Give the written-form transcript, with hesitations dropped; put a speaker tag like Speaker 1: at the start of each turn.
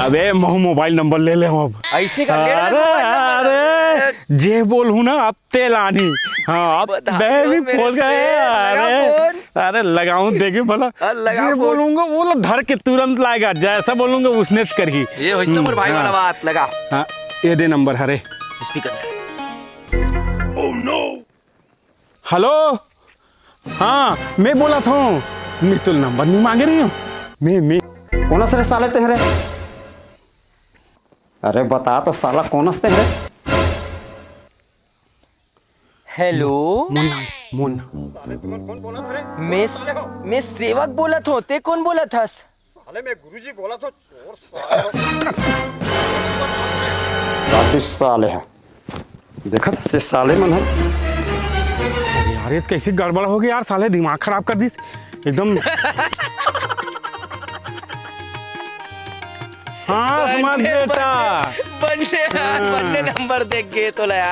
Speaker 1: अबे mobile number ले ले अब।
Speaker 2: ऐसे कर ले
Speaker 1: अरे जे बोलूं ना अब तेलानी। हाँ अब मैं भी फोन गया। अरे लगाऊं देखे भला। जे बोलूंगा वो धर के तुरंत लाएगा, जैसा बोलूंगा उसने करही।
Speaker 2: ये हो तो भाई वाला बात लगा।
Speaker 1: हाँ ये दे नंबर हरे
Speaker 2: स्पीकर।
Speaker 1: Oh no. हेलो हाँ मैं बोला था, मैं तो नंबर नहीं मांगे रही हूँ। मैं
Speaker 3: कौन से साले तेरे? अरे बता तो साला कौन से तेरे?
Speaker 2: हेलो
Speaker 1: मुन्ना मुन्ना।
Speaker 2: मैं सेवक बोला था, ते कौन बोला था?
Speaker 3: साले मैं गुरुजी बोला तो चोर साले है। देखा था से साले मन है।
Speaker 1: अरे यार ये कैसे गड़बड़ हो गई यार, साले दिमाग खराब कर दी एकदम। हाँ समझ बेटा
Speaker 2: बन्ने नंबर देख गए तो यार।